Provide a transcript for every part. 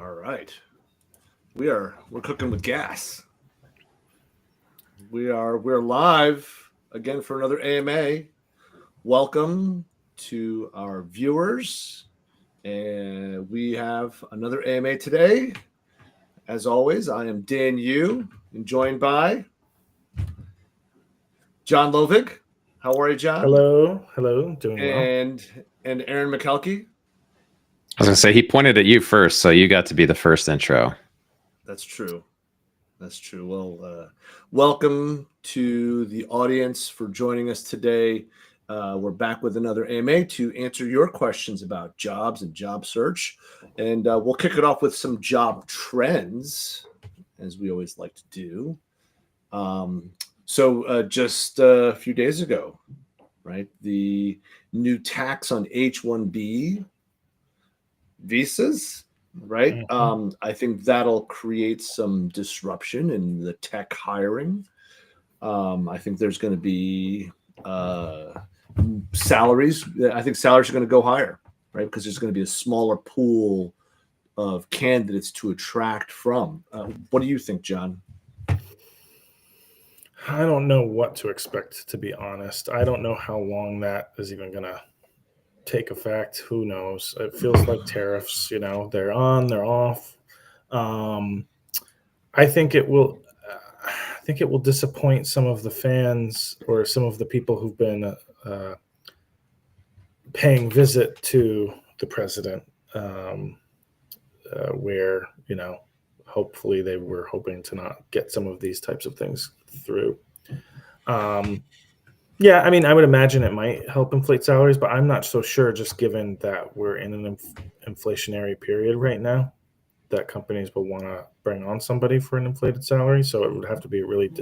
All right. We're cooking with gas. We're live again for another AMA. Welcome to our viewers. And we have another AMA today. As always, I am Dan Yu, and joined by John Lovig. How are you, John? Hello, doing well. And Aaron McKelkey. I was going to say, he pointed at you first, so you got to be the first intro. That's true. Well, welcome to the audience for joining us today. We're back with another AMA to answer your questions about jobs and job search. And we'll kick it off with some job trends, as we always like to do. So just a few days ago, right, the new tax on H-1B visas, right? Mm-hmm. I think that'll create some disruption in the tech hiring. I think there's going to be salaries. I think salaries are going to go higher, right? Because there's going to be a smaller pool of candidates to attract from. What do you think, John? I don't know what to expect, to be honest. I don't know how long that is even going to take effect. Who knows? It feels like tariffs, they're on, they're off. I think it will disappoint some of the fans or some of the people who've been paying visit to the president, where, hopefully they were hoping to not get some of these types of things through. Yeah, I mean, I would imagine it might help inflate salaries, but I'm not so sure, just given that we're in an inflationary period right now, that companies will want to bring on somebody for an inflated salary. So it would have to be a really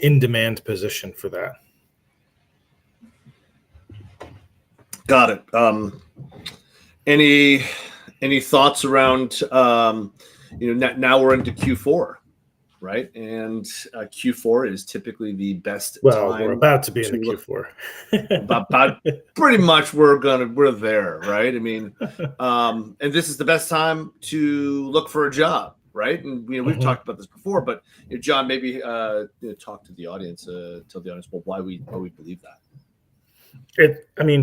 in-demand position for that. Got it. Any thoughts around, now we're into Q4, right? And Q4 is typically the best time. We're about to be in the Q4. about pretty much we're there, right? I mean, and this is the best time to look for a job, right? And we've talked about this before, but John, maybe talk to the audience, tell the audience why we believe that.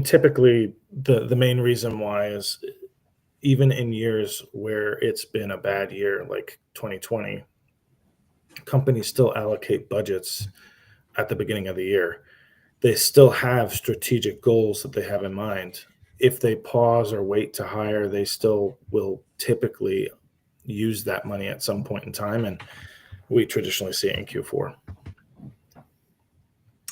Typically the main reason why is, even in years where it's been a bad year, like 2020, companies still allocate budgets at the beginning of the year. They still have strategic goals that they have in mind. If they pause or wait to hire, they still will typically use that money at some point in time. And we traditionally see it in Q4.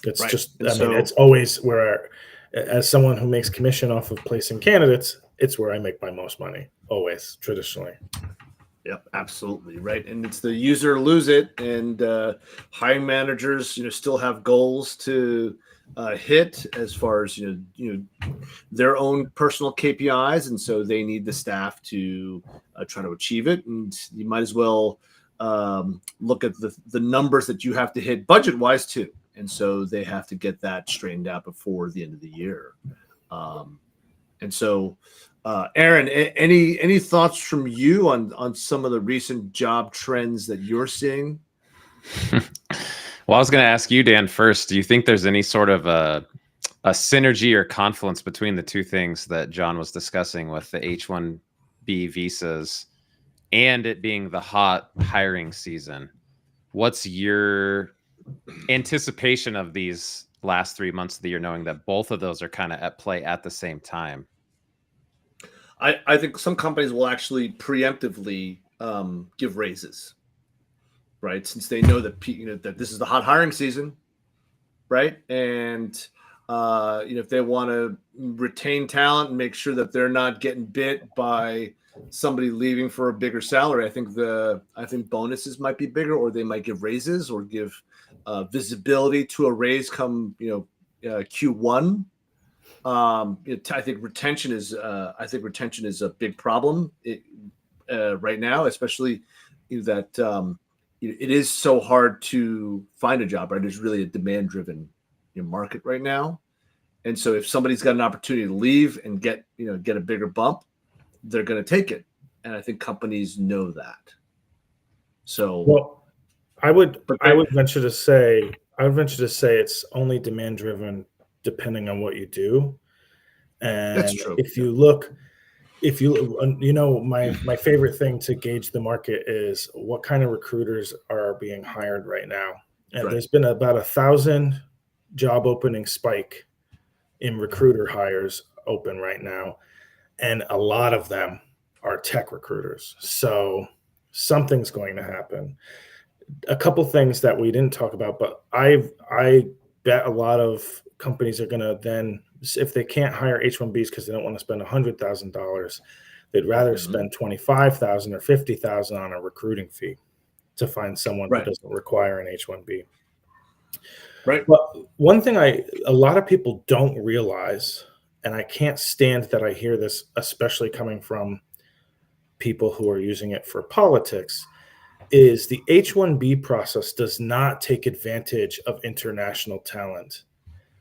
It's right. It's always where, as someone who makes commission off of placing candidates, it's where I make my most money, always, traditionally. Yep, absolutely, right. And it's the use it or lose it, and hiring managers, still have goals to hit as far as their own personal KPIs, and so they need the staff to try to achieve it. And you might as well look at the numbers that you have to hit budget-wise too. And so they have to get that straightened out before the end of the year. And so, Aaron, any thoughts from you on some of the recent job trends that you're seeing? Well, I was going to ask you, Dan, first. Do you think there's any sort of a synergy or confluence between the two things that John was discussing with the H-1B visas and it being the hot hiring season? What's your anticipation of these last 3 months of the year, knowing that both of those are kind of at play at the same time? I think some companies will actually preemptively give raises, right? Since they know that that this is the hot hiring season, right? And if they want to retain talent and make sure that they're not getting bit by somebody leaving for a bigger salary, I think bonuses might be bigger, or they might give raises or give visibility to a raise come Q1. I think retention is a big problem right now, especially that it is so hard to find a job, right? It's really a demand-driven market right now, and so if somebody's got an opportunity to leave and get a bigger bump, they're going to take it. and I think companies know that. So, Well, I would but venture to say it's only demand driven depending on what you do. that's And true. if you look, my favorite thing to gauge the market is what kind of recruiters are being hired right now. And Right. there's been about 1,000 job opening spike in recruiter hires open right now. And a lot of them are tech recruiters. So something's going to happen. A couple things that we didn't talk about, but I bet a lot of companies are going to then, if they can't hire H-1Bs because they don't want to spend $100,000, they'd rather spend 25,000 or 50,000 on a recruiting fee to find someone who doesn't require an H-1B. Right. But one thing a lot of people don't realize, and I can't stand that I hear this, especially coming from people who are using it for politics, is the H-1B process does not take advantage of international talent,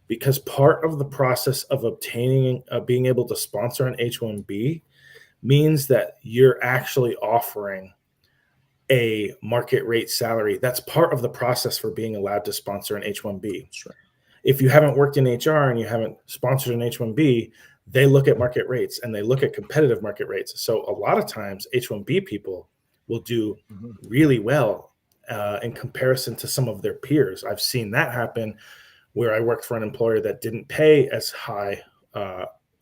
because part of the process of obtaining, being able to sponsor an H-1B means that you're actually offering a market rate salary. That's part of the process for being allowed to sponsor an H-1B. That's right. If you haven't worked in HR and you haven't sponsored an H-1B, they look at market rates and they look at competitive market rates. So a lot of times H-1B people will do really well in comparison to some of their peers. I've seen that happen where I worked for an employer that didn't pay as high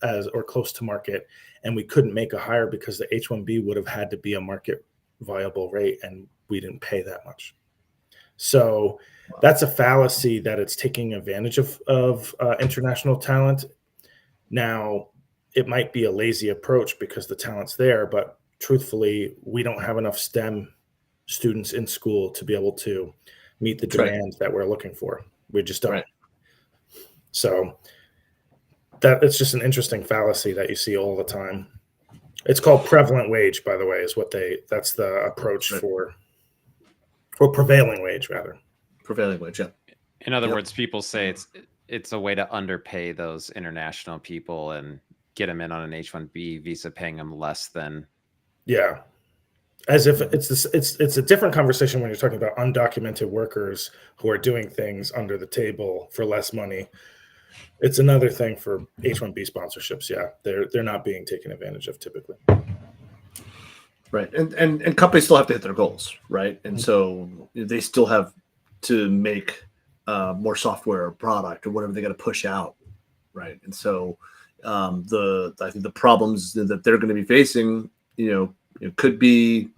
as or close to market, and we couldn't make a hire because the H-1B would have had to be a market viable rate, and we didn't pay that much. So that's a fallacy that it's taking advantage of international talent. Now, it might be a lazy approach because the talent's there, but truthfully, we don't have enough STEM students in school to be able to meet the demand that we're looking for. We just don't. So that it's just an interesting fallacy that you see all the time. It's called prevalent wage, by the way, that's the approach for, or prevailing wage rather. Prevailing wage, yeah. In other words, people say it's a way to underpay those international people and get them in on an H-1B visa, paying them less than. Yeah, as if it's a different conversation when you're talking about undocumented workers who are doing things under the table for less money. It's another thing for H-1B sponsorships. Yeah, they're not being taken advantage of typically. Right, and companies still have to hit their goals, right? And so they still have to make more software or product or whatever they got to push out, right? And so I think the problems that they're going to be facing, could be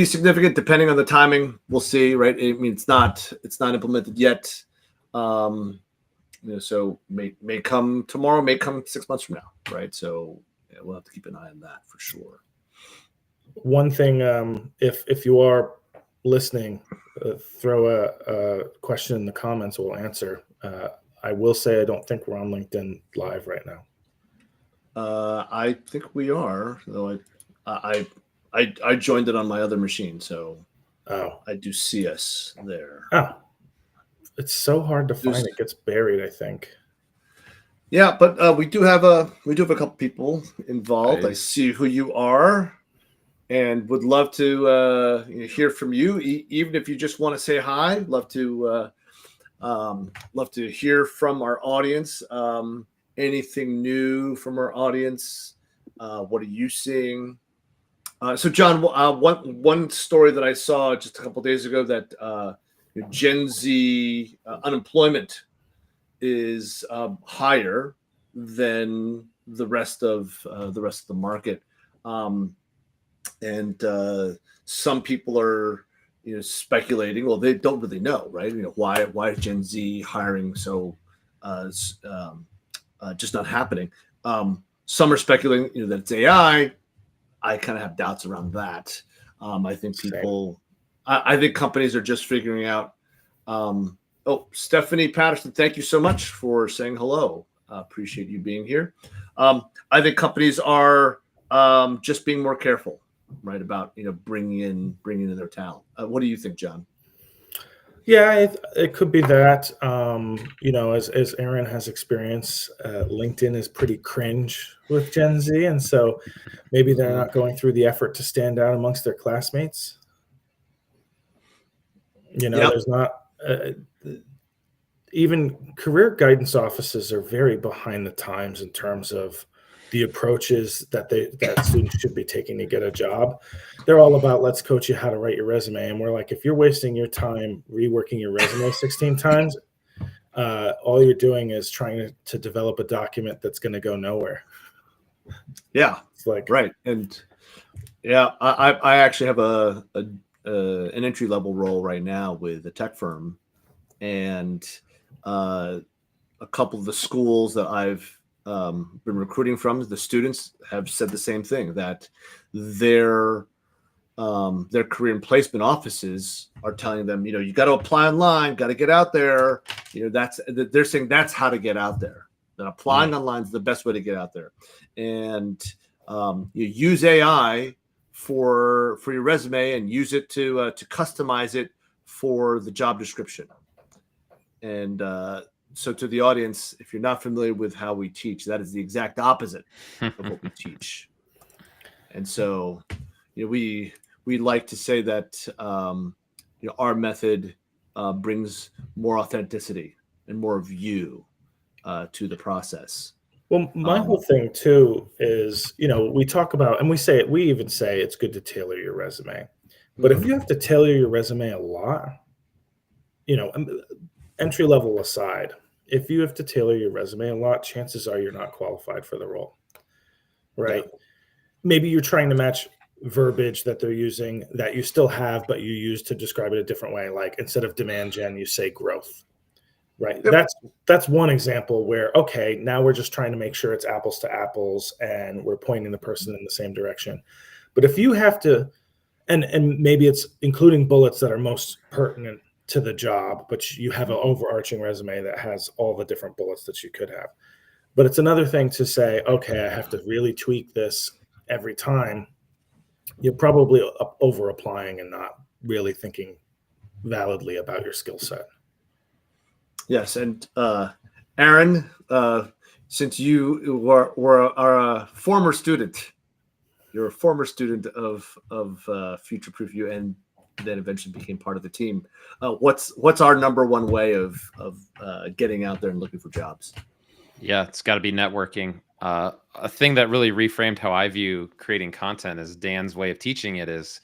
significant depending on the timing. We'll see, right? I mean, it's not implemented yet. So may come tomorrow, may come 6 months from now, right? So we'll have to keep an eye on that for sure. One thing, if you are listening, throw a question in the comments. We'll answer. I will say I don't think we're on LinkedIn Live right now. I think we are, though. I joined it on my other machine, so I do see us there. Oh, it's so hard to find. It gets buried, I think. Yeah, but we do have a couple people involved. I see who you are, and would love to hear from you. Even if you just want to say hi, love to hear from our audience. Anything new from our audience? What are you seeing? So, John, one story that I saw just a couple of days ago that Gen Z unemployment is higher than the rest of the market, and some people are speculating. Well, they don't really know, right? Why is Gen Z hiring so just not happening? Some are speculating that it's AI. I kind of have doubts around that. I think I think companies are just figuring out. Stephanie Patterson, thank you so much for saying hello. Appreciate you being here. I think companies are just being more careful, right, about bringing in their talent. What do you think, John? Yeah, it could be that. As Aaron has experience, LinkedIn is pretty cringe with Gen Z, and so maybe they're Mhm. not going through the effort to stand out amongst their classmates. Yep. There's not uh, even career guidance offices are very behind the times in terms of the approaches that students should be taking to get a job. They're all about let's coach you how to write your resume, and we're like, if you're wasting your time reworking your resume 16 times, all you're doing is trying to develop a document that's going to go nowhere. Yeah. It's like, Right. And yeah, I actually have an entry level role right now with a tech firm, and a couple of the schools that I've been recruiting from, the students have said the same thing, that their career and placement offices are telling them, you got to apply online, got to get out there. They're saying that's how to get out there. That applying online is the best way to get out there, and you use AI for your resume and use it to customize it for the job description. And so to the audience, if you're not familiar with how we teach, that is the exact opposite of what we teach. And so, we like to say that our method brings more authenticity and more of you to the process. well, my whole thing too is, we talk about, and we even say it's good to tailor your resume. But if you have to tailor your resume a lot, entry level aside, if you have to tailor your resume a lot, chances are you're not qualified for the role, right? Yeah. Maybe you're trying to match verbiage that they're using that you still have, but you use to describe it a different way. Like instead of demand gen, you say growth, right? Yep. That's one example where, okay, now we're just trying to make sure it's apples to apples and we're pointing the person in the same direction. But if you have to, and maybe it's including bullets that are most pertinent to the job, but you have an overarching resume that has all the different bullets that you could have. But it's another thing to say, okay, I have to really tweak this every time. You're probably over applying and not really thinking validly about your skill set. Yes, and Aaron, since are a former student, you're a former student of FutureProof U, and then eventually became part of the team. What's our number one way of getting out there and looking for jobs? Yeah, it's got to be networking. A thing that really reframed how I view creating content is Dan's way of teaching it is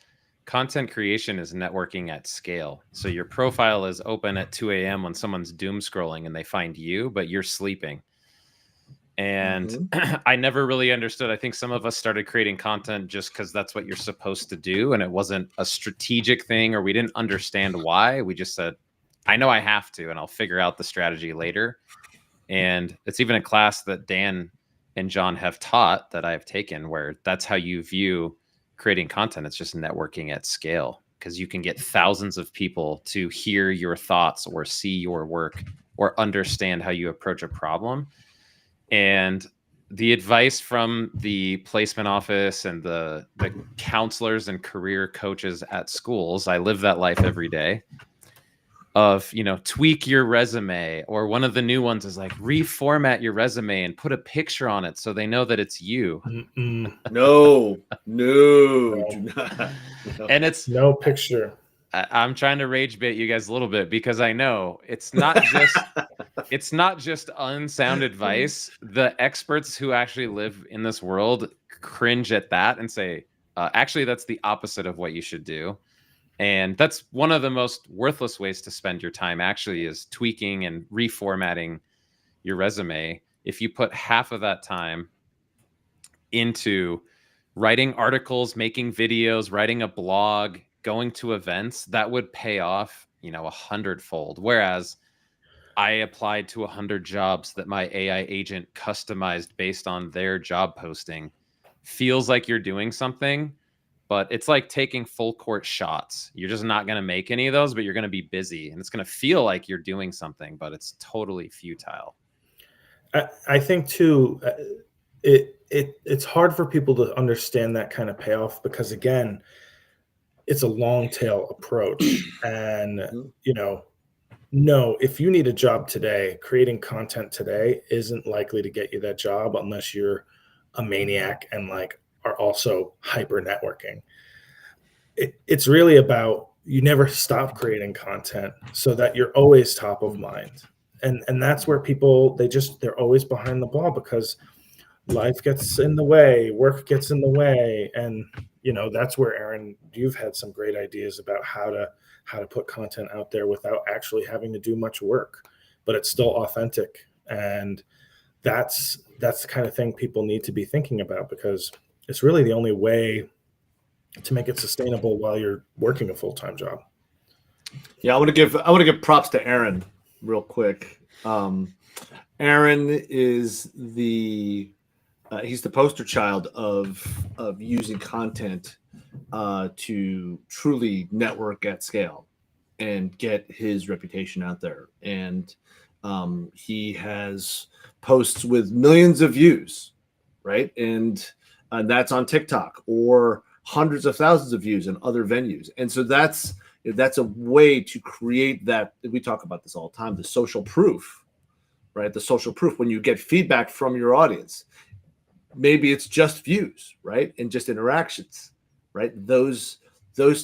content creation is networking at scale. So your profile is open at 2 a.m. when someone's doom scrolling and they find you, but you're sleeping. And I never really understood. I think some of us started creating content just because that's what you're supposed to do. And it wasn't a strategic thing, or we didn't understand why. We just said, I know I have to, and I'll figure out the strategy later. And it's even a class that Dan and John have taught that I've taken where that's how you view creating content. It's just networking at scale because you can get thousands of people to hear your thoughts or see your work or understand how you approach a problem. And the advice from the placement office and the counselors and career coaches at schools, I live that life every day, of tweak your resume, or one of the new ones is like reformat your resume and put a picture on it so they know that it's you. No, do not. No. And it's no picture. I'm trying to rage bait you guys a little bit because I know it's not just unsound advice. The experts who actually live in this world cringe at that and say, actually, that's the opposite of what you should do. And that's one of the most worthless ways to spend your time, actually, is tweaking and reformatting your resume. If you put half of that time into writing articles, making videos, writing a blog, going to events, that would pay off, 100-fold. Whereas I applied to 100 jobs that my AI agent customized based on their job posting. Feels like you're doing something, but it's like taking full court shots. You're just not going to make any of those, but you're going to be busy and it's going to feel like you're doing something, but it's totally futile. I think too, it's hard for people to understand that kind of payoff because again, it's a long tail approach. And, Mhm. you know, no, if you need a job today, creating content today isn't likely to get you that job unless you're a maniac and like are also hyper networking. It's really about you never stop creating content so that you're always top of mind. And that's where people they're always behind the ball because life gets in the way, work gets in the way. And that's where, Aaron, you've had some great ideas about how to put content out there without actually having to do much work, but it's still authentic. And that's the kind of thing people need to be thinking about, because it's really the only way to make it sustainable while you're working a full-time job. Yeah, I want to give props to Aaron real quick. Aaron is he's the poster child of using content to truly network at scale and get his reputation out there. And he has posts with millions of views, right? And that's on TikTok, or hundreds of thousands of views in other venues. And so that's a way to create that. We talk about this all the time, the social proof, right? The social proof, when you get feedback from your audience, maybe it's just views, right? And just interactions, right? Those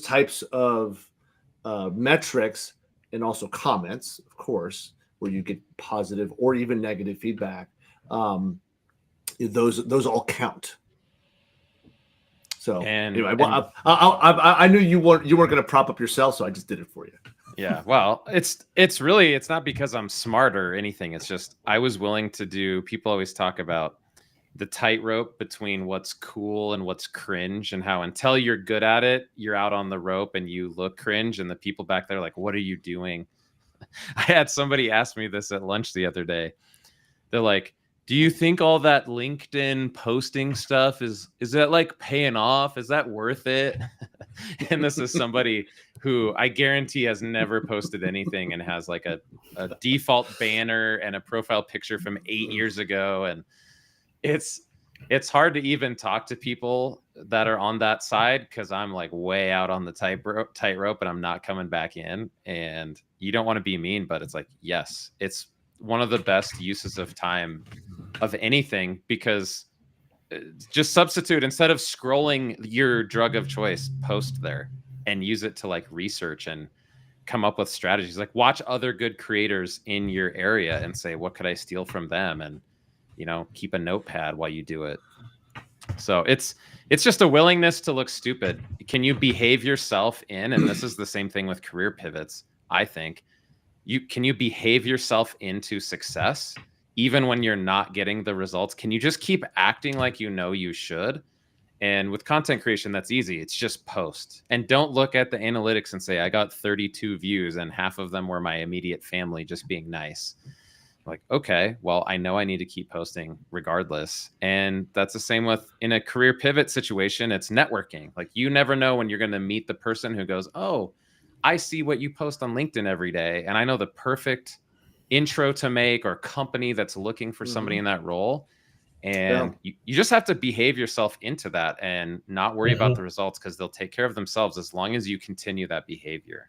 types of metrics, and also comments, of course, where you get positive or even negative feedback. Those all count. So anyway, I knew you weren't going to prop up yourself, so I just did it for you. Yeah, well, it's not because I'm smart or anything. It's just I was willing to do. People always talk about the tightrope between what's cool and what's cringe, and how until you're good at it, you're out on the rope and you look cringe, and the people back there are like, "What are you doing?" I had somebody ask me this at lunch the other day. They're like, do you think all that LinkedIn posting stuff is that like paying off? Is that worth it? And this is somebody who I guarantee has never posted anything and has like a default banner and a profile picture from 8 years ago. And it's hard to even talk to people that are on that side, because I'm like way out on the tightrope and I'm not coming back in. And you don't want to be mean, but it's like, yes, it's one of the best uses of time of anything, because just substitute, instead of scrolling your drug of choice, post there and use it to like research and come up with strategies. Like watch other good creators in your area and say, what could I steal from them? And, keep a notepad while you do it. So it's just a willingness to look stupid. Can you behave yourself in, and this is the same thing with career pivots, I think, can you behave yourself into success even when you're not getting the results? Can you just keep acting like you should? And with content creation, that's easy. It's just post, and don't look at the analytics and say, I got 32 views and half of them were my immediate family just being nice. Like, okay, well, I know I need to keep posting regardless. And that's the same with in a career pivot situation. It's networking. Like, you never know when you're going to meet the person who goes, oh, I see what you post on LinkedIn every day, and I know the perfect intro to make or company that's looking for somebody in that role. And you just have to behave yourself into that and not worry about the results, because they'll take care of themselves as long as you continue that behavior.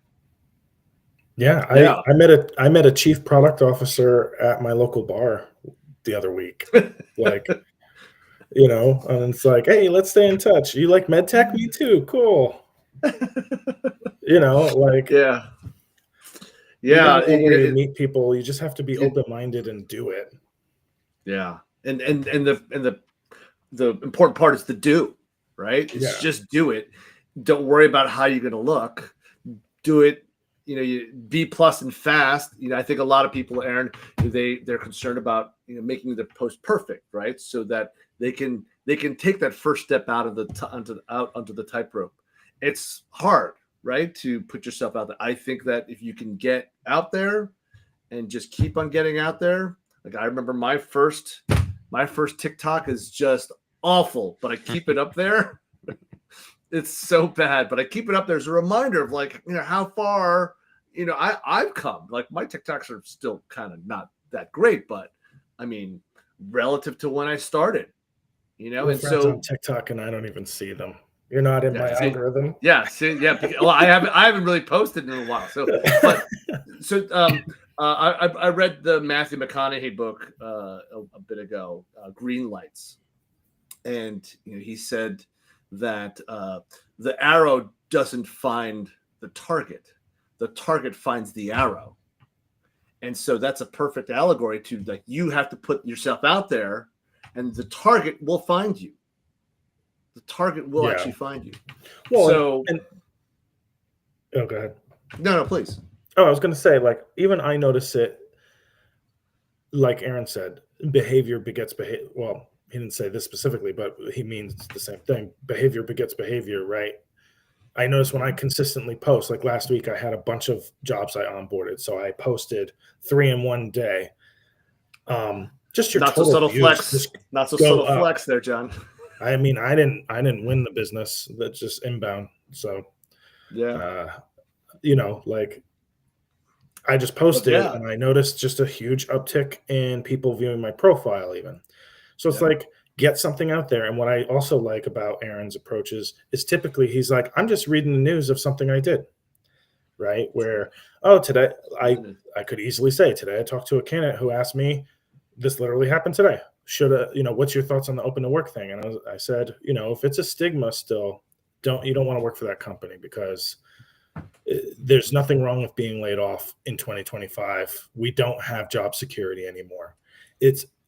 Yeah, I met a chief product officer at my local bar the other week. Like, and it's like, hey, let's stay in touch. You like med tech? Me too. Cool. Like, yeah. Where you meet people, you just have to be open-minded and do it. Yeah, and the important part is to do, right? It's just do it. Don't worry about how you're going to look. Do it. You be plus and fast. I think a lot of people, Aaron, they're concerned about making the post perfect, right? So that they can take that first step out of onto the tightrope. It's hard, right, to put yourself out there. I think that if you can get out there and just keep on getting out there, like I remember my first TikTok is just awful, but I keep it up there. It's so bad, but I keep it up there as a reminder of like, how far, I've come. Like my TikToks are still kind of not that great, but I mean, relative to when I started, and so on TikTok, and I don't even see them. You're not in Yeah, my see, algorithm. yeah, see, yeah. Well, I haven't really posted in a while. I read the Matthew McConaughey book a bit ago, Green Lights, and he said that the arrow doesn't find the target finds the arrow, and so that's a perfect allegory to like you have to put yourself out there, and the target will find you. The target will actually find you. Well, so, oh, go ahead. No, please. Oh, I was going to say, like, even I notice it, like Aaron said, behavior begets behavior. Well, he didn't say this specifically, but he means the same thing. Behavior begets behavior, right? I notice when I consistently post, like last week, I had a bunch of jobs I onboarded. So I posted 3 in one day. Just your not so subtle views, flex. Not so subtle flex there, John. I mean, I didn't win the business. That's just inbound. So, yeah, like I just posted and I noticed just a huge uptick in people viewing my profile even. So it's like, get something out there. And what I also like about Aaron's approaches is typically he's like, I'm just reading the news of something I did, right? Where, today I could easily say today I talked to a candidate who asked me, this literally happened today. What's your thoughts on the open to work thing? And I said, if it's a stigma still, you don't want to work for that company because there's nothing wrong with being laid off in 2025. We don't have job security anymore.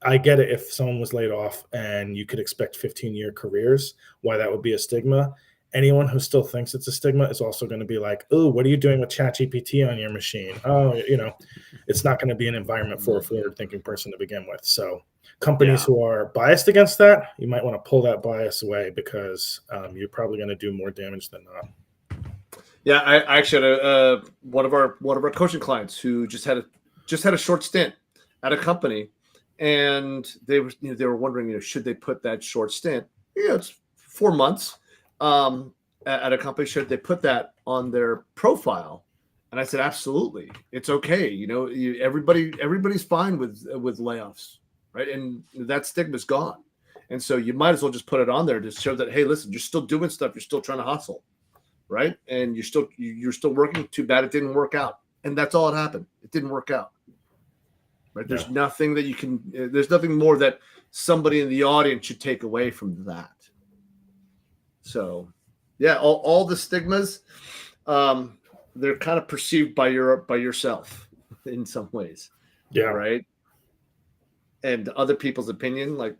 I get it if someone was laid off and you could expect 15-year careers, why that would be a stigma. Anyone who still thinks it's a stigma is also going to be like, oh, what are you doing with ChatGPT on your machine? Oh, it's not going to be an environment for a forward-thinking person to begin with. So companies who are biased against that, you might want to pull that bias away because you're probably going to do more damage than not. Yeah, I actually had one of our coaching clients who just had a short stint at a company, and they were wondering, should they put that short stint? It's 4 months at a company. Should they put that on their profile? And I said, absolutely, it's okay. Everybody's fine with layoffs, right? And that stigma's gone, and so you might as well just put it on there to show that, hey, listen, you're still doing stuff, you're still trying to hustle. Right. And you're still working. Too bad it didn't work out. And that's all that happened. It didn't work out. Right. There's nothing that there's nothing more that somebody in the audience should take away from that. So, yeah, all the stigmas, they're kind of perceived by yourself in some ways. Yeah. Right. And other people's opinion, like,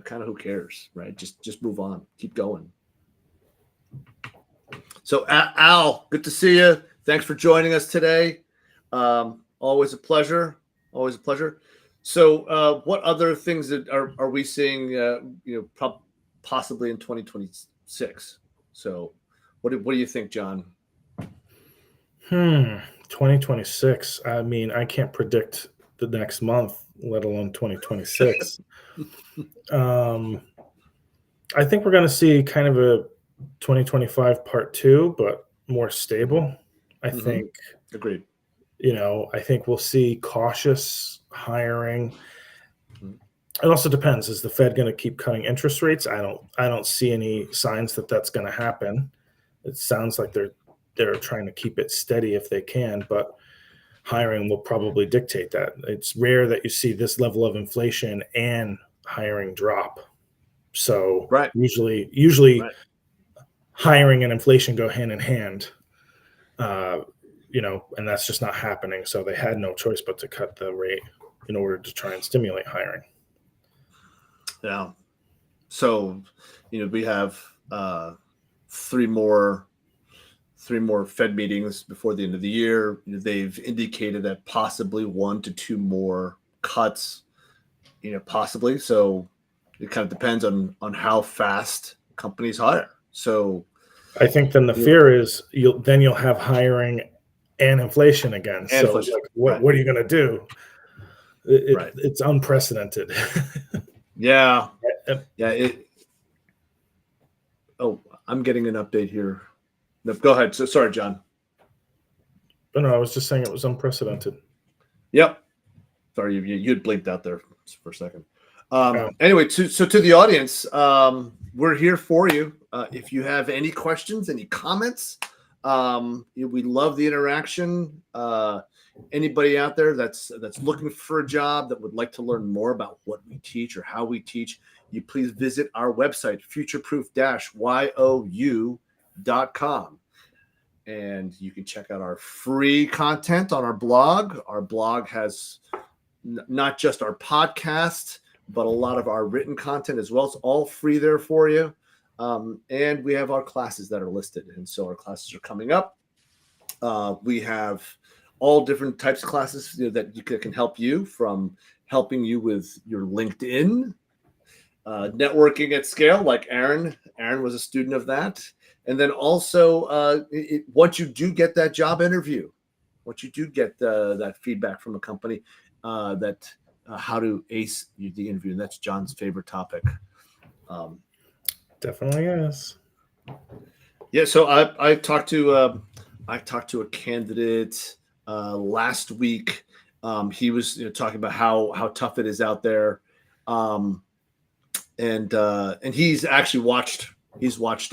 kind of who cares, right? Just move on, keep going. So, Al, good to see you. Thanks for joining us today. Always a pleasure. Always a pleasure. So, what other things are we seeing? Possibly in 2026. So, what do you think, John? 2026. I mean, I can't predict the next month, let alone 2026. I think we're going to see kind of a 2025 part 2, but more stable. I think. Agreed. I think we'll see cautious hiring. It also depends. Is the Fed going to keep cutting interest rates? I don't see any signs that that's going to happen. It sounds like they're trying to keep it steady if they can, but hiring will probably dictate that. It's rare that you see this level of inflation and hiring drop. So usually right. Hiring and inflation go hand in hand, and that's just not happening. So they had no choice but to cut the rate in order to try and stimulate hiring. Yeah. So, we have 3 more Fed meetings before the end of the year. They've indicated that possibly 1 to 2 more cuts, possibly. So it kind of depends on how fast companies hire. So I think then the fear is you'll have hiring and inflation again. And so inflation. What are you going to do? It's unprecedented. Yeah. I'm getting an update here. No, go ahead. So sorry, John. No, I was just saying it was unprecedented. Yep. Sorry, you had blinked out there for a second. Anyway, so to the audience, we're here for you. If you have any questions, any comments, we love the interaction. Anybody out there that's looking for a job that would like to learn more about what we teach or how we teach, you please visit our website, futureproof-you.com. And you can check out our free content on our blog. Our blog has not just our podcast, but a lot of our written content as well. It's all free there for you. And we have our classes that are listed. And so our classes are coming up. We have all different types of classes that can help you, from helping you with your LinkedIn, networking at scale, like Aaron. Aaron was a student of that. And then also, once you do get that job interview, once you do get that feedback from a company, how to ace the interview. And that's John's favorite topic. Definitely is. Yeah. So I talked to a candidate last week. He was talking about how tough it is out there. And he's actually watched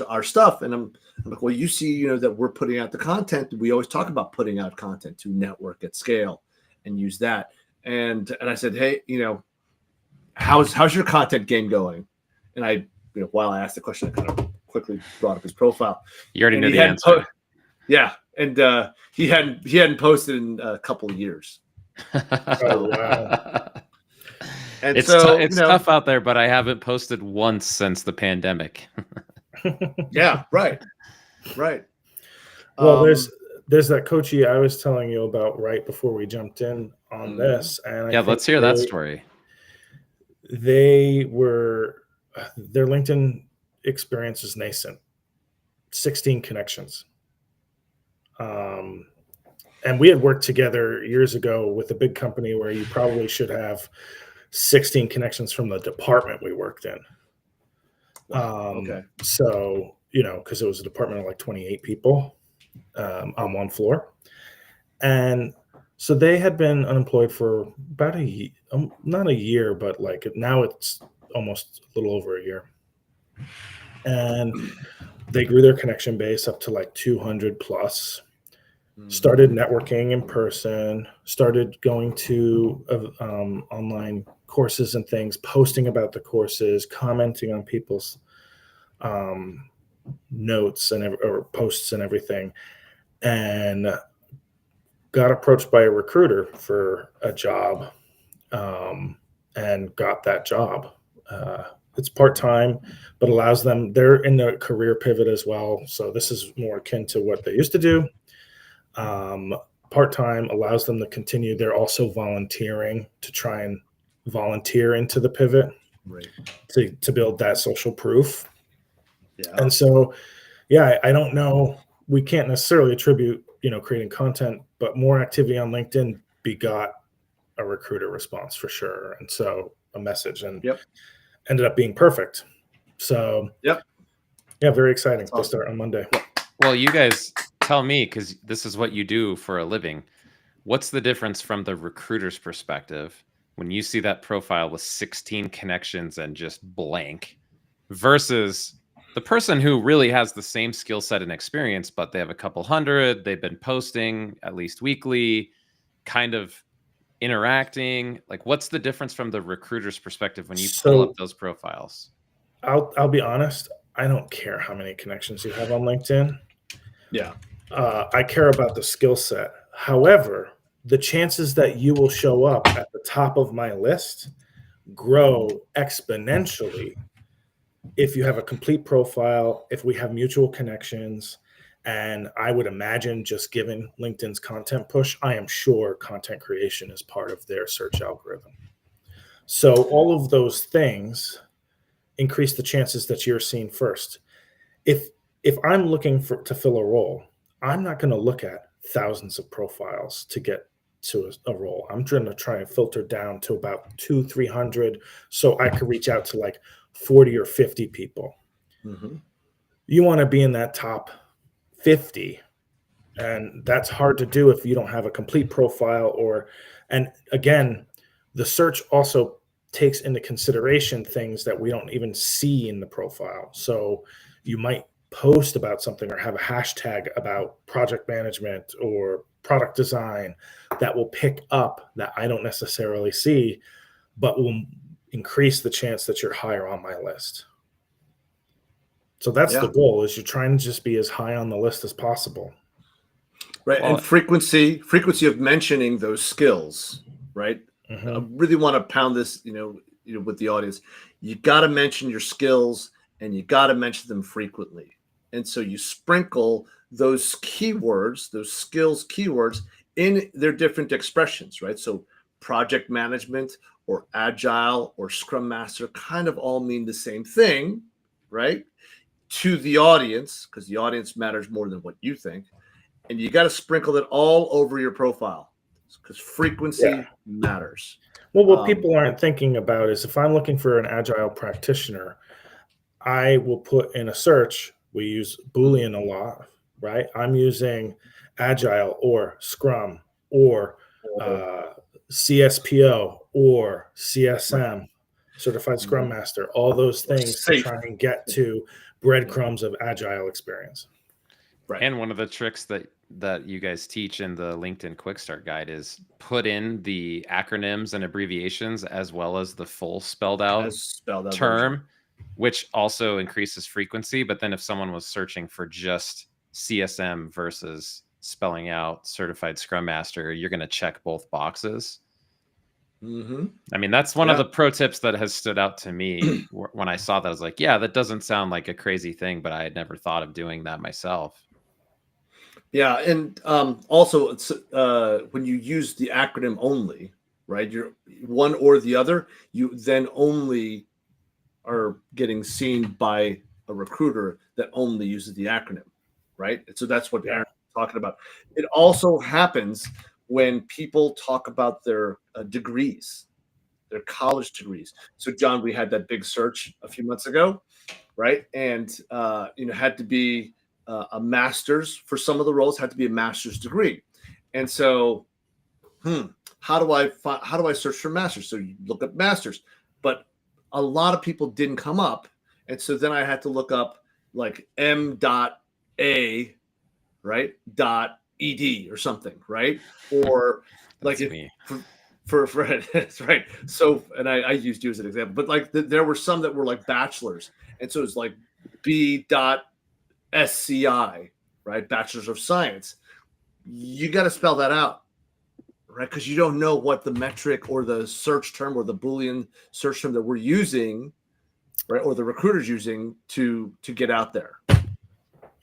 our stuff, and I'm like, well, you see, that we're putting out the content. We always talk about putting out content to network at scale and use that. And I said, hey, how's your content game going? And I, while I asked the question, I kind of quickly brought up his profile. You already know the answer. Yeah, and he hadn't posted in a couple of years. Oh, wow. And it's so it's tough out there, but I haven't posted once since the pandemic. Yeah, right. Well, there's that coachee I was telling you about right before we jumped in on this, and let's hear that story. Their LinkedIn experience is nascent. 16 connections. And we had worked together years ago with a big company where you probably should have 16 connections from the department we worked in. Okay. So, because it was a department of like 28 people on one floor. And so they had been unemployed for about not a year, but like now it's almost a little over a year. And they grew their connection base up to like 200 plus. Started networking in person, started going to online courses and things, posting about the courses, commenting on people's notes or posts and everything, and got approached by a recruiter for a job, and got that job. It's part-time, but allows them, they're in the career pivot as well. So this is more akin to what they used to do. Part-time allows them to continue. They're also volunteering to try and volunteer into the pivot, right, to build that social proof. Yeah. And so, yeah, I don't know. We can't necessarily attribute, creating content, but more activity on LinkedIn begot a recruiter response for sure. And so a message, and ended up being perfect. So, yeah, very exciting to start on Monday. Well, you guys tell me, because this is what you do for a living. What's the difference from the recruiter's perspective when you see that profile with 16 connections and just blank versus the person who really has the same skill set and experience, but they have a couple hundred, they've been posting at least weekly, kind of interacting? Like, what's the difference from the recruiter's perspective when you pull up those profiles? I'll be honest. I don't care how many connections you have on LinkedIn. Yeah. I care about the skill set. However, the chances that you will show up at the top of my list grow exponentially if you have a complete profile, if we have mutual connections. And I would imagine, just given LinkedIn's content push, I am sure content creation is part of their search algorithm. So all of those things increase the chances that you're seen first. If I'm looking to fill a role, I'm not going to look at thousands of profiles to get to a role. I'm trying to try and filter down to about 200-300 so I could reach out to like 40 or 50 people. Mm-hmm. You want to be in that top 50, and that's hard to do if you don't have a complete profile. And again, the search also takes into consideration things that we don't even see in the profile. So you might post about something or have a hashtag about project management or product design that will pick up that I don't necessarily see, but will increase the chance that you're higher on my list. So that's the goal, is you're trying to just be as high on the list as possible. Right. Well, and frequency of mentioning those skills, right? I really want to pound this, with the audience. You got to mention your skills, and you got to mention them frequently. And so you sprinkle those keywords, those skills keywords, in their different expressions, right? So project management or agile or scrum master kind of all mean the same thing, right? To the audience, because the audience matters more than what you think. And you got to sprinkle it all over your profile, because frequency matters. Well, what people aren't thinking about is, if I'm looking for an agile practitioner, I will put in a search. We use Boolean a lot, right? I'm using agile or scrum or CSPO or CSM, certified scrum master, all those things to try and get to breadcrumbs of agile experience. Right. And one of the tricks that you guys teach in the LinkedIn Quick Start Guide is put in the acronyms and abbreviations as well as the full spelled out term version, which also increases frequency. But then if someone was searching for just CSM versus spelling out certified scrum master, you're going to check both boxes. I mean, that's one of the pro tips that has stood out to me. When I saw that, I was like, yeah, that doesn't sound like a crazy thing, but I had never thought of doing that myself. Yeah, and also it's when you use the acronym only, right? You're one or the other. You then only are getting seen by a recruiter that only uses the acronym, right? And so that's what Aaron's talking about. It also happens when people talk about their degrees, their college degrees. So, John, we had that big search a few months ago, right? And had to be a master's for some of the roles, had to be a master's degree. And so, how do I search for master's? So you look up master's, but a lot of people didn't come up, and so then I had to look up like M.A, right? .ed or something, right? Or like for that's right. So, and I used you as an example, but like there were some that were like bachelors, and so it's like B.SCI, right? Bachelor's of Science. You got to spell that out, right? Because you don't know what the metric or the search term or the Boolean search term that we're using, right, or the recruiter's using to get out there.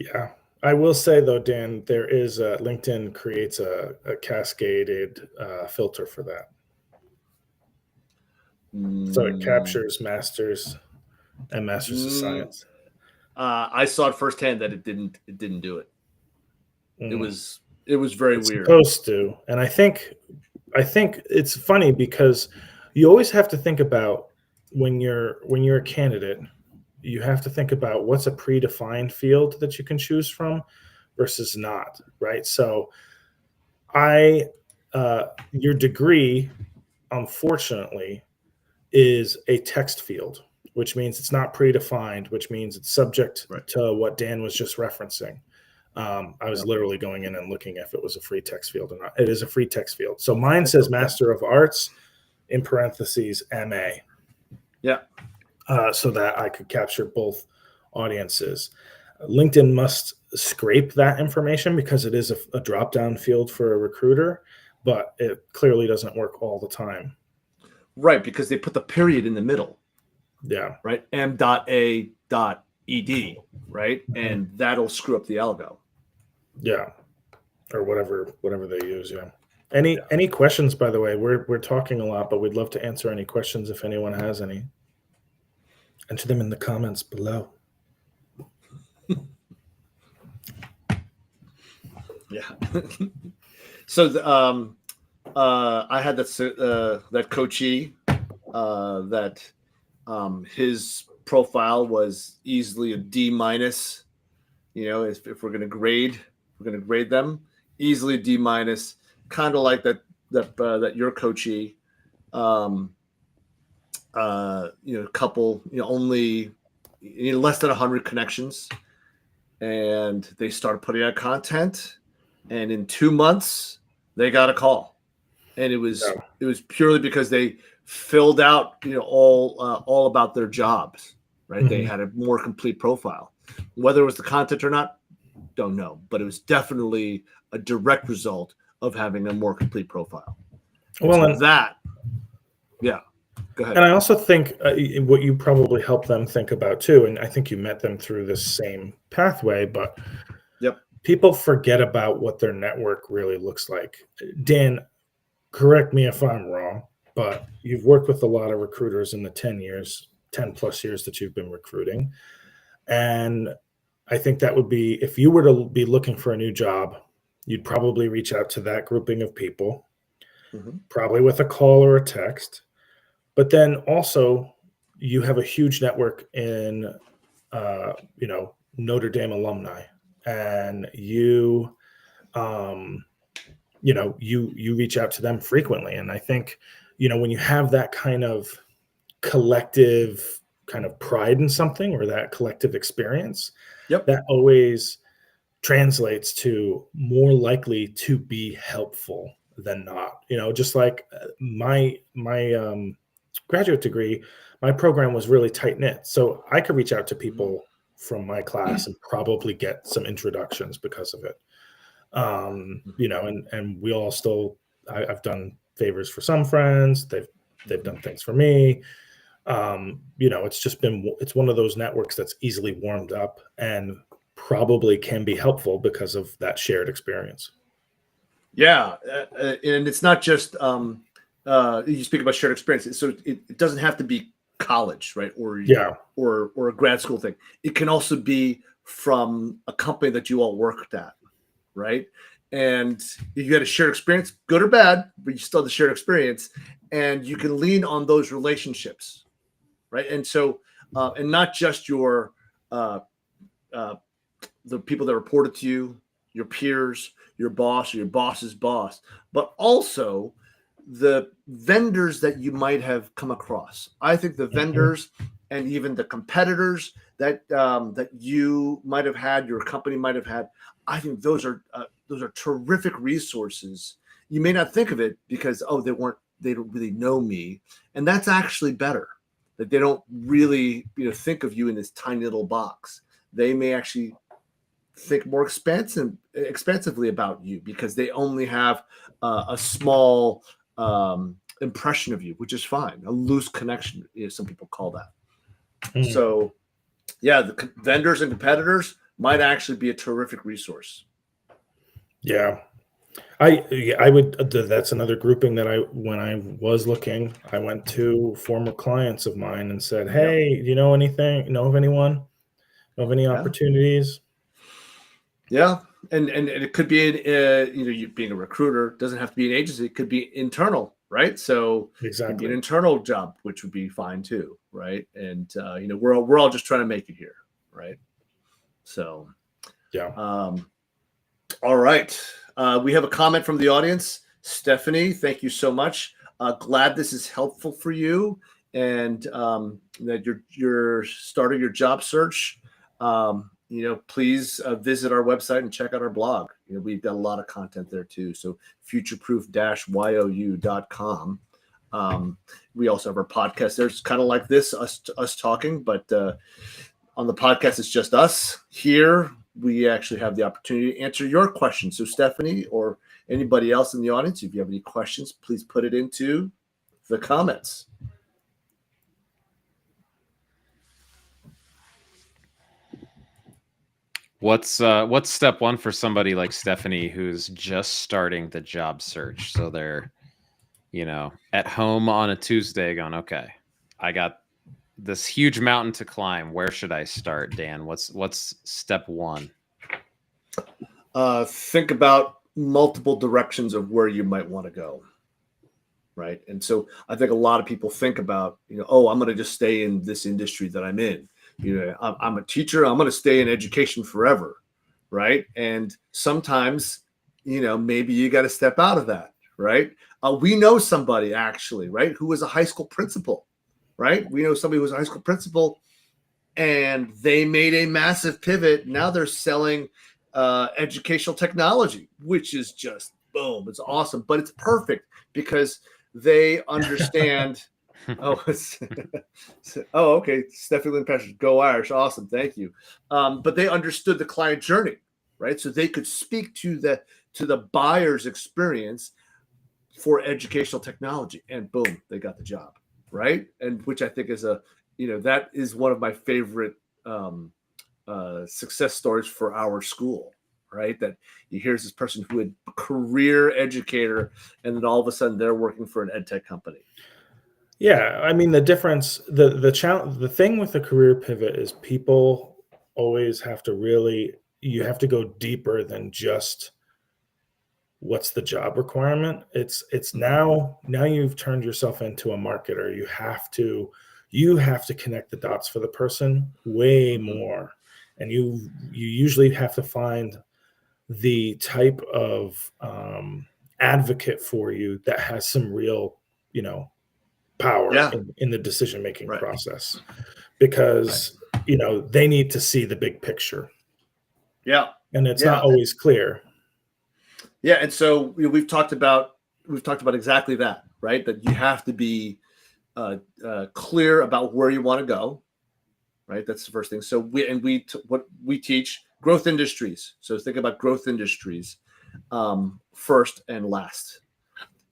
Yeah. I will say, though, Dan, there is LinkedIn creates a cascaded filter for that. So it captures masters and masters of science. I saw it firsthand that it didn't do it. It was very weird. Supposed to, and I think it's funny because you always have to think about when you're a candidate, you have to think about what's a predefined field that you can choose from versus not, right? So your degree, unfortunately, is a text field, which means it's not predefined, which means it's subject to what Dan was just referencing. I was literally going in and looking if it was a free text field or not. It is a free text field. So mine says Master of Arts in parentheses MA. Yeah. So that I could capture both audiences. LinkedIn must scrape that information because it is a drop-down field for a recruiter, but it clearly doesn't work all the time. Right, because they put the period in the middle. Yeah. Right. M.A.ed, right? And that'll screw up the algo. Yeah. Or whatever they use, yeah. Any questions, by the way? We're talking a lot, but we'd love to answer any questions if anyone has any. Enter them in the comments below. Yeah. So I had that coachee that his profile was easily a D-. If we're going to grade them, easily a D-, kind of like that your coachee. couple, only less than 100 connections, and they started putting out content, and in 2 months they got a call, and it was purely because they filled out all about their jobs, right? They had a more complete profile. Whether it was the content or not, don't know, but it was definitely a direct result of having a more complete profile. Well, so and go ahead. And I also think what you probably help them think about too, and I think you met them through this same pathway, but people forget about what their network really looks like. Dan, correct me if I'm wrong, but you've worked with a lot of recruiters in the 10 plus years that you've been recruiting. And I think that would be, if you were to be looking for a new job, you'd probably reach out to that grouping of people, probably with a call or a text. But then also you have a huge network in, Notre Dame alumni, and you reach out to them frequently. And I think, when you have that kind of collective kind of pride in something, or that collective experience, that always translates to more likely to be helpful than not. Just like my graduate degree, my program was really tight knit, so I could reach out to people from my class and probably get some introductions because of it. And we all still, I've done favors for some friends. They've done things for me. It's one of those networks that's easily warmed up and probably can be helpful because of that shared experience. Yeah. And it's not just, you speak about shared experiences. So it doesn't have to be college, right? Or a grad school thing. It can also be from a company that you all worked at, right? And if you had a shared experience, good or bad, but you still have the shared experience, and you can lean on those relationships, right? And so, and not just your the people that reported to you, your peers, your boss, or your boss's boss, but also the vendors that you might have come across. I think the vendors and even the competitors that you might have had, your company might have had, I think those are terrific resources. You may not think of it because they don't really know me, and that's actually better. That they don't really think of you in this tiny little box. They may actually think more expansively about you because they only have a small impression of you, which is fine. A loose connection, some people call that. So, the vendors and competitors might actually be a terrific resource. Yeah, I would. That's another grouping that when I was looking, I went to former clients of mine and said, "Hey, do you know anything? Know of anyone? Know of any opportunities?" Yeah, and it could be you being a recruiter doesn't have to be an agency. It could be internal, right? So it could be an internal job, which would be fine too, right? And we're all just trying to make it here, right? So all right. We have a comment from the audience. Stephanie, thank you so much. Glad this is helpful for you, and that you're starting your job search. Please visit our website and check out our blog. We've got a lot of content there too. So futureproof-you.com. We also have our podcast. There's kind of like this, us talking, but on the podcast, it's just us. Here, we actually have the opportunity to answer your questions. So Stephanie or anybody else in the audience, if you have any questions, please put it into the comments. What's step one for somebody like Stephanie who's just starting the job search? So they're, at home on a Tuesday going, okay, I got this huge mountain to climb. Where should I start, Dan? What's step one? Think about multiple directions of where you might want to go. Right. And so I think a lot of people think about, I'm going to just stay in this industry that I'm in. I'm a teacher. I'm going to stay in education forever. Right. And sometimes, maybe you got to step out of that. Right. We know somebody actually, right, who was a high school principal. right? We know somebody who was a high school principal, and they made a massive pivot. Now they're selling educational technology, which is just boom. It's awesome, but it's perfect because they understand. Oh, okay. Stephanie Lynn Patrick, go Irish. Awesome. Thank you. But they understood the client journey, right? So they could speak to the buyer's experience for educational technology, and boom, they got the job, right? And which I think is that is one of my favorite success stories for our school, right? That here's this person who had a career educator, and then all of a sudden they're working for an ed tech company. Yeah, I mean the difference, the challenge, the thing with the career pivot is people always have to you have to go deeper than just what's the job requirement. It's now you've turned yourself into a marketer. You have to connect the dots for the person way more, and you usually have to find the type of advocate for you that has some real power in the decision-making process, because they need to see the big picture. Yeah. And it's not always clear. Yeah. And so we've talked about exactly that, right? That you have to be clear about where you want to go, right? That's the first thing. So what we teach growth industries. So think about growth industries first and last.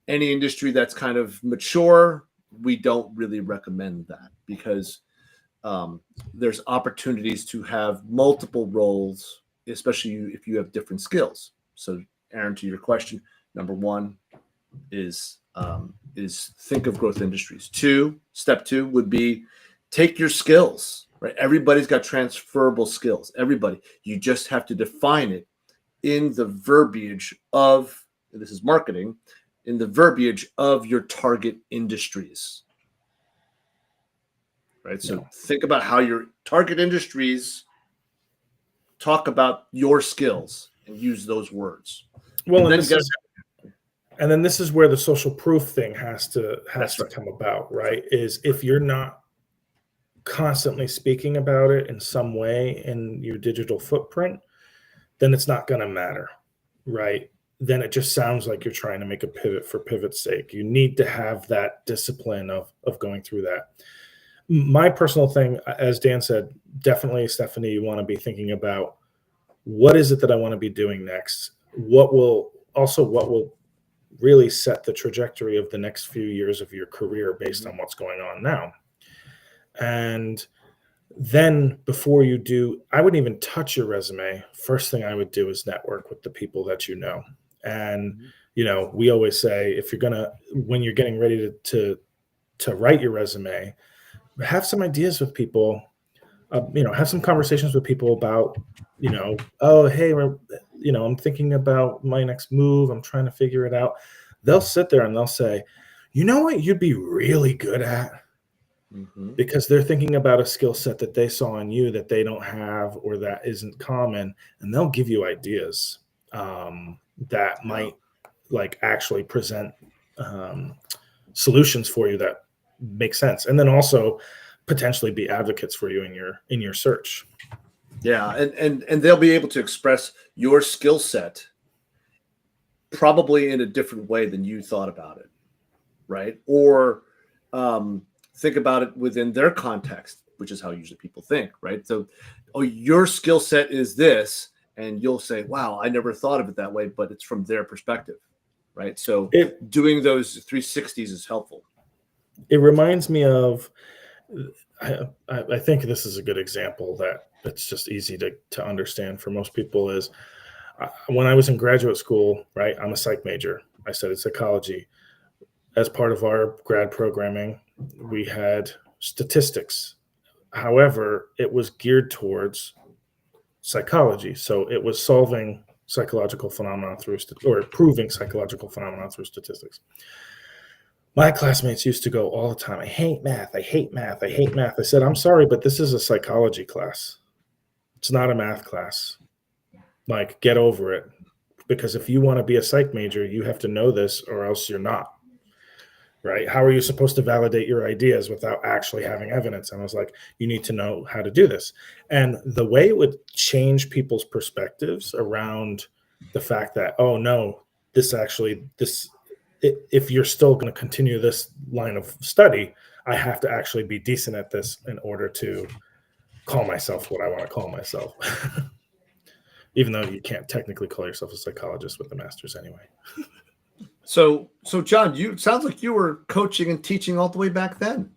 Any industry that's kind of mature, we don't really recommend that, because there's opportunities to have multiple roles, especially if you have different skills. So Aaron, to your question, number one is think of growth industries. Step two would be take your skills, right? Everybody's got transferable skills. Everybody. You just have to define it in the verbiage of, this is marketing, in the verbiage of your target industries. Right? So think about how your target industries talk about your skills and use those words. Well, and then this is where the social proof thing has to come about, right? Is if you're not constantly speaking about it in some way in your digital footprint, then it's not going to matter, right? Then it just sounds like you're trying to make a pivot for pivot's sake. You need to have that discipline of going through that. My personal thing, as Dan said, definitely, Stephanie, you want to be thinking about what is it that I want to be doing next? What will really set the trajectory of the next few years of your career based on what's going on now? And then before you do, I wouldn't even touch your resume. First thing I would do is network with the people that you know. And, we always say, when you're getting ready to write your resume, have some ideas with people, have some conversations with people about, oh, hey, I'm thinking about my next move. I'm trying to figure it out. They'll sit there and they'll say, you know what you'd be really good at? Because they're thinking about a skill set that they saw in you that they don't have or that isn't common. And they'll give you ideas that might actually present solutions for you that make sense. And then also potentially be advocates for you in your search. Yeah. And they'll be able to express your skill set probably in a different way than you thought about it. Right. Or think about it within their context, which is how usually people think, right? So, your skill set is this, and you'll say, wow, I never thought of it that way, but it's from their perspective, right? So doing those 360s is helpful. It reminds me of, I think this is a good example that's just easy to understand for most people is when I was in graduate school, right? I'm a psych major. I studied psychology. As part of our grad programming, we had statistics. However, it was geared towards psychology. So it was solving psychological phenomena or proving psychological phenomena through statistics. My classmates used to go all the time, I hate math, I hate math, I hate math. I said, I'm sorry, but this is a psychology class. It's not a math class. Get over it. Because if you want to be a psych major, you have to know this or else you're not. right? How are you supposed to validate your ideas without actually having evidence? And I was like, you need to know how to do this. And the way it would change people's perspectives around the fact that, oh no, if you're still going to continue this line of study, I have to actually be decent at this in order to call myself what I want to call myself. Even though you can't technically call yourself a psychologist with a master's anyway. So John, you sounds like you were coaching and teaching all the way back then.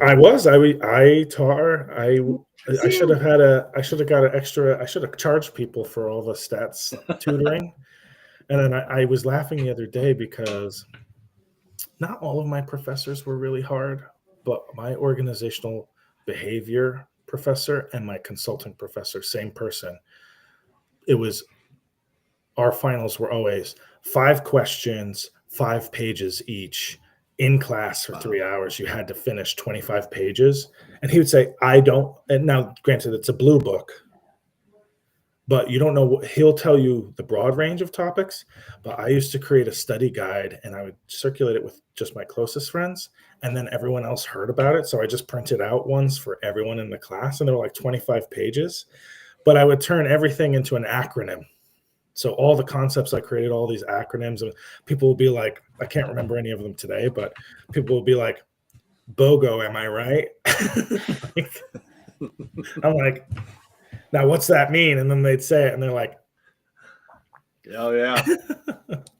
I was. I taught. I should have got an extra. I should have charged people for all the stats tutoring. And then I was laughing the other day because not all of my professors were really hard, but my organizational behavior professor and my consulting professor, same person. Our finals were always 5 questions, 5 pages each in class for 3 hours. You had to finish 25 pages. And he would say, and now granted, it's a blue book, but you don't know he'll tell you the broad range of topics. But I used to create a study guide and I would circulate it with just my closest friends. And then everyone else heard about it. So I just printed out ones for everyone in the class and they were like 25 pages, but I would turn everything into an acronym. So all the concepts I created, all these acronyms, and people will be like, I can't remember any of them today, but people will be like, BOGO, am I right? I'm like, now what's that mean? And then they'd say it and they're like, oh yeah.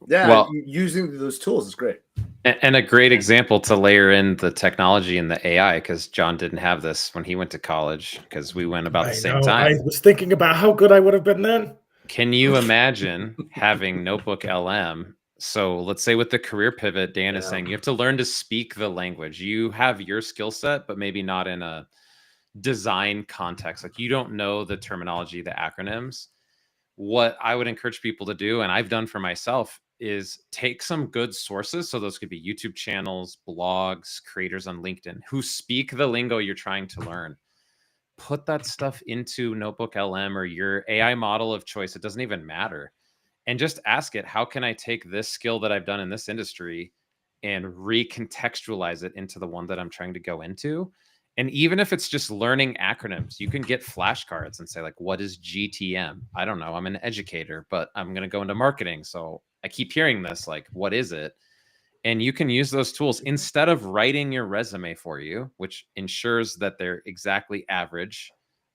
Yeah. Well, using those tools is great. And a great example to layer in the technology and the AI, because John didn't have this when he went to college, because we went about the same time. I was thinking about how good I would have been then. Can you imagine having Notebook LM? So let's say with the career pivot, Dan is saying you have to learn to speak the language. You have your skill set, but maybe not in a design context. Like you don't know the terminology, the acronyms. What I would encourage people to do, and I've done for myself, is take some good sources. So those could be YouTube channels, blogs, creators on LinkedIn who speak the lingo you're trying to learn. Put that stuff into Notebook LM or your AI model of choice. It doesn't even matter. And just ask it, how can I take this skill that I've done in this industry and recontextualize it into the one that I'm trying to go into? And even if it's just learning acronyms, you can get flashcards and say, like, what is GTM? I don't know. I'm an educator, but I'm going to go into marketing. So I keep hearing this, like, what is it? And you can use those tools instead of writing your resume for you, which ensures that they're exactly average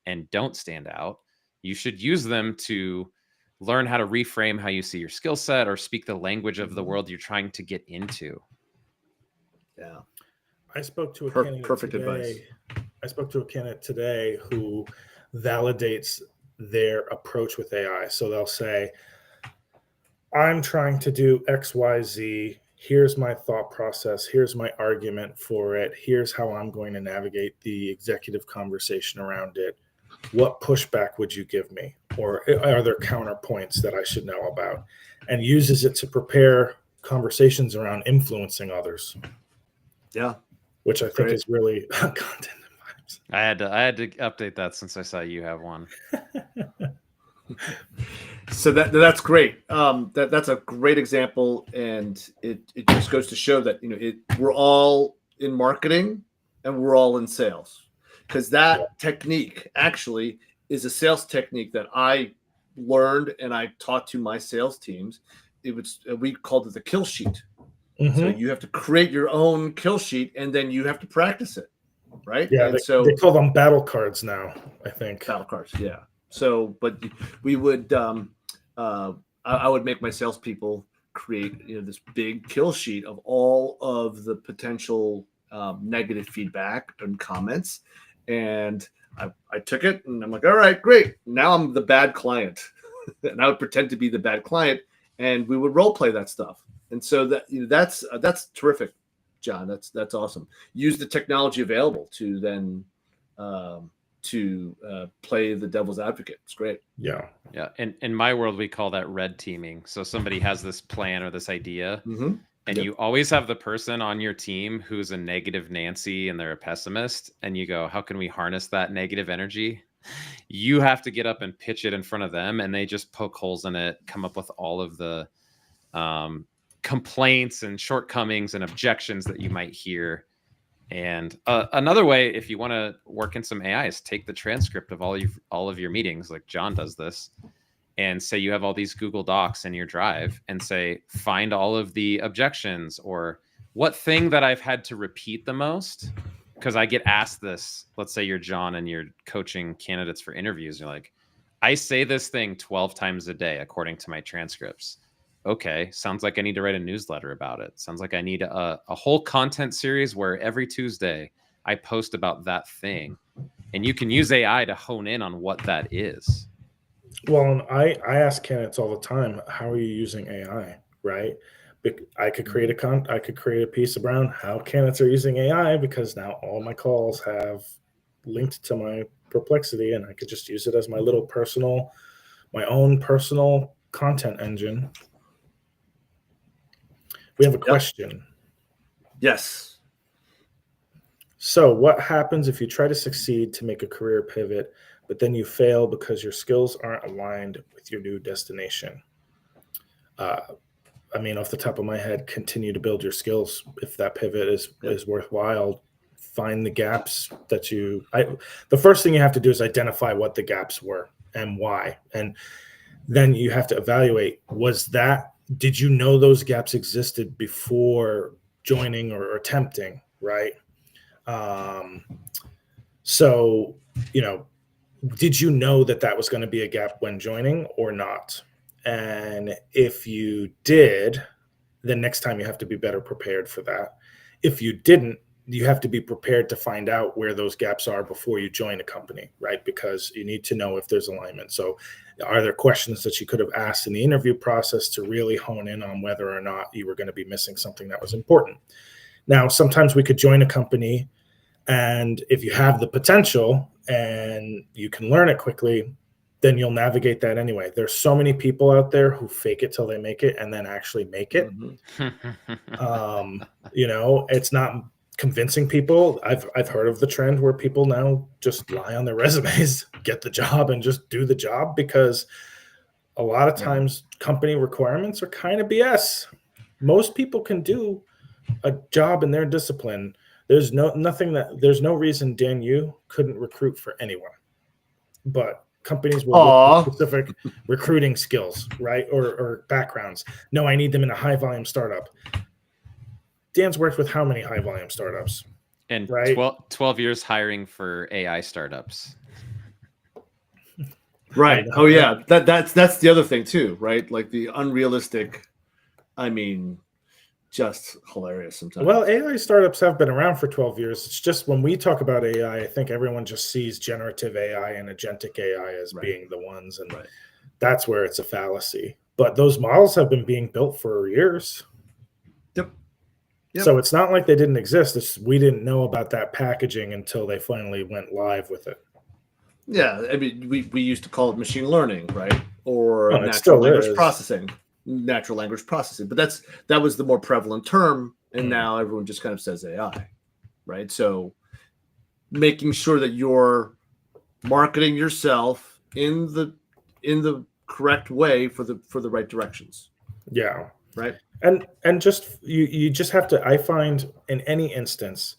and don't stand out. You should use them to learn how to reframe how you see your skill set or speak the language of the world you're trying to get into. Yeah. I spoke to a candidate advice. I spoke to a candidate today who validates their approach with AI. So they'll say, I'm trying to do X, Y, Z. Here's my thought process. Here's my argument for it. Here's how I'm going to navigate the executive conversation around it. What pushback would you give me? Or are there counterpoints that I should know about? And uses it to prepare conversations around influencing others. Yeah. Which I think is really content vibes. I had to update that since I saw you have one. So that's great. That's a great example, and it just goes to show that we're all in marketing and we're all in sales, because that technique actually is a sales technique that I learned and I taught to my sales teams. We called it the kill sheet. Mm-hmm. So you have to create your own kill sheet and then you have to practice it, right? Yeah, they call them battle cards now, I think. Battle cards, yeah. So, but we would, I would make my salespeople create, this big kill sheet of all of the potential negative feedback and comments, and I took it and I'm like, all right, great. Now I'm the bad client, and I would pretend to be the bad client, and we would role play that stuff. And so that's terrific, John. That's awesome. Use the technology available to then play the devil's advocate. It's great. Yeah. And in my world, we call that red teaming. So somebody has this plan or this idea, mm-hmm. and you always have the person on your team who's a negative Nancy and they're a pessimist. And you go, how can we harness that negative energy? You have to get up and pitch it in front of them, and they just poke holes in it, come up with all of the complaints and shortcomings and objections that you might hear. And another way, if you want to work in some AI, is take the transcript of all of your meetings, like John does this, and say you have all these Google Docs in your drive, and say, find all of the objections, or what thing that I've had to repeat the most. Because I get asked this, let's say you're John and you're coaching candidates for interviews. You're like, I say this thing 12 times a day, according to my transcripts. Okay, sounds like I need to write a newsletter about it. Sounds like I need a whole content series where every Tuesday I post about that thing. And you can use AI to hone in on what that is. Well, and I ask candidates all the time, how are you using AI, right? I could create a piece around how candidates are using AI, because now all my calls have linked to my Perplexity, and I could just use it as my own personal content engine. We have a question. Yes. So what happens if you try to succeed to make a career pivot, but then you fail because your skills aren't aligned with your new destination? I mean, off the top of my head, continue to build your skills. If that pivot is worthwhile, find the gaps that the first thing you have to do is identify what the gaps were and why. And then you have to evaluate, did you know those gaps existed before joining or attempting, right? So, did you know that was going to be a gap when joining or not? And if you did, then next time you have to be better prepared for that. If you didn't, you have to be prepared to find out where those gaps are before you join a company, right? Because you need to know if there's alignment. So are there questions that you could have asked in the interview process to really hone in on whether or not you were going to be missing something that was important? Now, sometimes we could join a company, and if you have the potential and you can learn it quickly, then you'll navigate that anyway. There's so many people out there who fake it till they make it and then actually make it. It's not convincing people. I've heard of the trend where people now just lie on their resumes, get the job, and just do the job, because a lot of times company requirements are kind of BS. Most people can do a job in their discipline. There's no reason, Dan, you couldn't recruit for anyone, but companies will look for specific recruiting skills, right? Or backgrounds. No, I need them in a high volume startup. Dan's worked with how many high volume startups? And right? 12 years hiring for AI startups. Right. Oh yeah. That's the other thing too, right? Like the unrealistic, just hilarious sometimes. Well, AI startups have been around for 12 years. It's just when we talk about AI, I think everyone just sees generative AI and agentic AI as being the ones, and that's where it's a fallacy. But those models have been being built for years. Yep. So it's not like they didn't exist. We didn't know about that packaging until they finally went live with it. Yeah, we used to call it machine learning, right? Or natural language processing. But that was the more prevalent term, and now everyone just kind of says AI, right? So making sure that you're marketing yourself in the correct way for the right directions. Yeah. Right. And just you just have to, I find in any instance,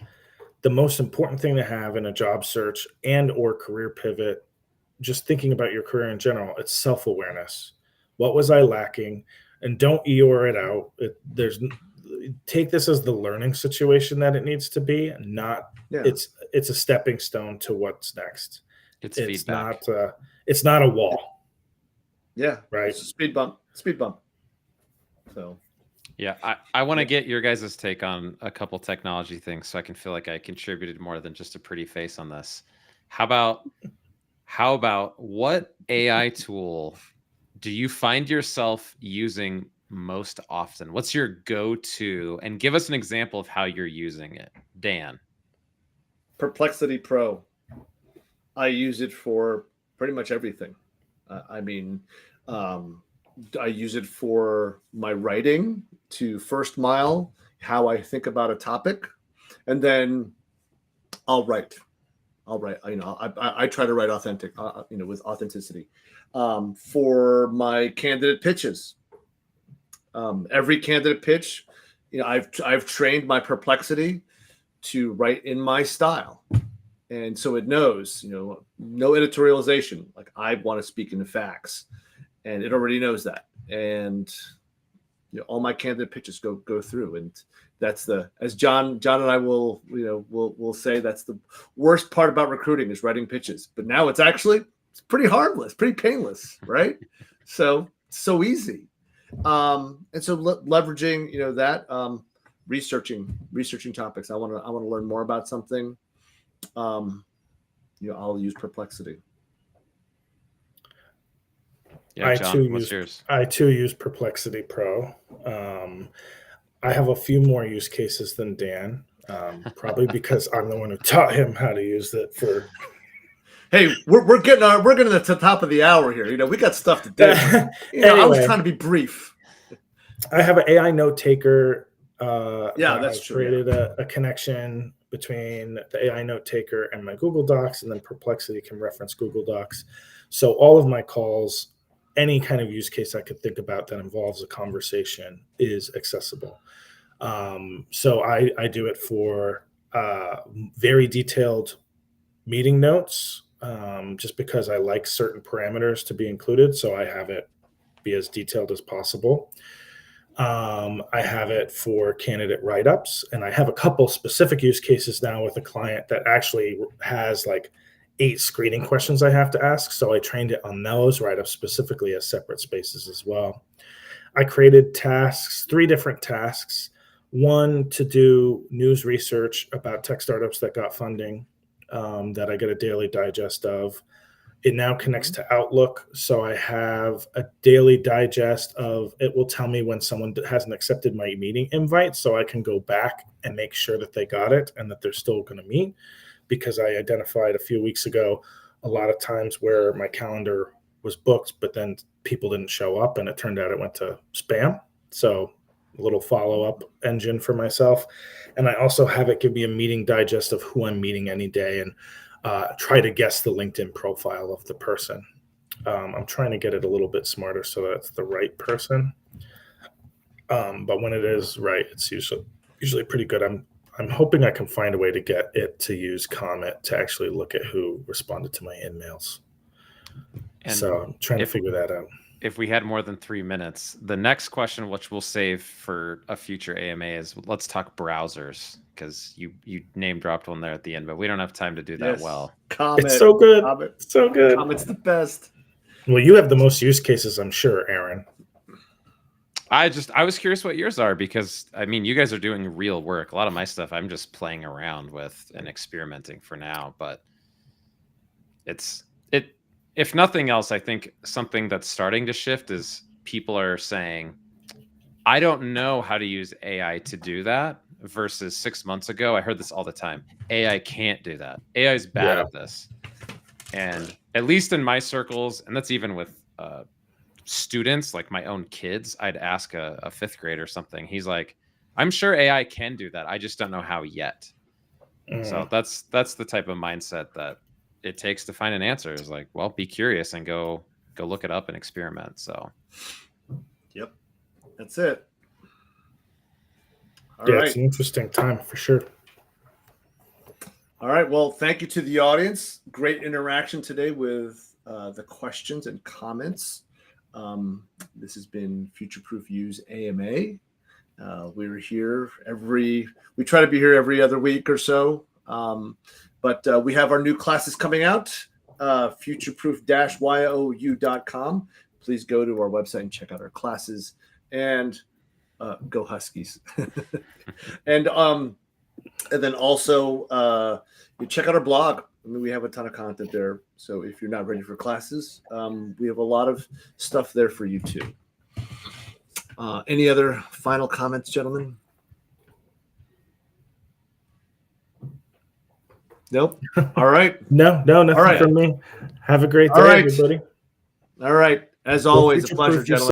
the most important thing to have in a job search and or career pivot, just thinking about your career in general, it's self-awareness. What was I lacking? And don't Eeyore it out. Take this as the learning situation that it needs to be, not it's a stepping stone to what's next. It's feedback. It's not a wall. Yeah. Right. It's a speed bump. So yeah, I want to get your guys' take on a couple technology things so I can feel like I contributed more than just a pretty face on this. How about what AI tool do you find yourself using most often? What's your go-to? And give us an example of how you're using it. Dan. Perplexity Pro. I use it for pretty much everything. I use it for my writing, to first mile how I think about a topic, and then I'll write. I try to write authentic, with authenticity. For my candidate pitches, Every candidate pitch, I've trained my Perplexity to write in my style. And so it knows, no editorialization. Like, I want to speak in the facts, and it already knows that. And all my candidate pitches go through, and that's as John and I will say, that's the worst part about recruiting is writing pitches. But now it's pretty harmless, pretty painless, right? So easy. And so leveraging that, researching topics. I want to learn more about something. I'll use Perplexity. Yeah, John, what's yours? I too use Perplexity Pro. I have a few more use cases than Dan, probably because I'm the one who taught him how to use it for. Hey, we're getting to the top of the hour here. We got stuff to do. Anyway, I was trying to be brief. I have an AI note taker. That's true. Created a connection between the AI note taker and my Google Docs, and then Perplexity can reference Google Docs. So all of my calls, any kind of use case I could think about that involves a conversation, is accessible. So I do it for very detailed meeting notes, just because I like certain parameters to be included. So I have it be as detailed as possible. I have it for candidate write-ups, and I have a couple specific use cases now with a client that actually has like 8 screening questions I have to ask. So I trained it on those write-ups specifically as separate spaces as well. I created 3 different tasks. One, to do news research about tech startups that got funding, that I get a daily digest of. It now connects to Outlook. So I have a daily digest of, it will tell me when someone hasn't accepted my meeting invite, so I can go back and make sure that they got it and that they're still going to meet. Because I identified a few weeks ago a lot of times where my calendar was booked, but then people didn't show up, and it turned out it went to spam. So a little follow-up engine for myself. And I also have it give me a meeting digest of who I'm meeting any day, and try to guess the LinkedIn profile of the person. I'm trying to get it a little bit smarter so that it's the right person. But when it is right, it's usually pretty good. I'm hoping I can find a way to get it to use Comet to actually look at who responded to my emails. And so I'm trying to figure that out. If we had more than 3 minutes, the next question, which we'll save for a future AMA, is let's talk browsers, because you name dropped one there at the end, but we don't have time to do that well. Comet. It's so good. Comet. It's so good. Comet's the best. Well, you have the most use cases, I'm sure, Aaron. I was curious what yours are, because you guys are doing real work. A lot of my stuff I'm just playing around with and experimenting for now, but if nothing else, I think something that's starting to shift is people are saying, I don't know how to use AI to do that, versus 6 months ago, I heard this all the time. AI can't do that. AI is bad at this. And at least in my circles, and that's even with students, like my own kids, I'd ask a 5th grade or something. He's like, I'm sure AI can do that. I just don't know how yet. So that's the type of mindset that it takes to find an answer. Is like, well, be curious and go look it up and experiment. So yep, that's it. All right. It's an interesting time for sure. All right, well, thank you to the audience. Great interaction today with the questions and comments. This has been FutureProof Use AMA. We're here we try to be here every other week or so. But we have our new classes coming out, futureproof-you.com. Please go to our website and check out our classes, and go Huskies. and then also you check out our blog. We have a ton of content there. So if you're not ready for classes, we have a lot of stuff there for you too. Any other final comments, gentlemen? Nope. All right. No, nothing from me. Have a great day, everybody. All right. As always, a pleasure, gentlemen.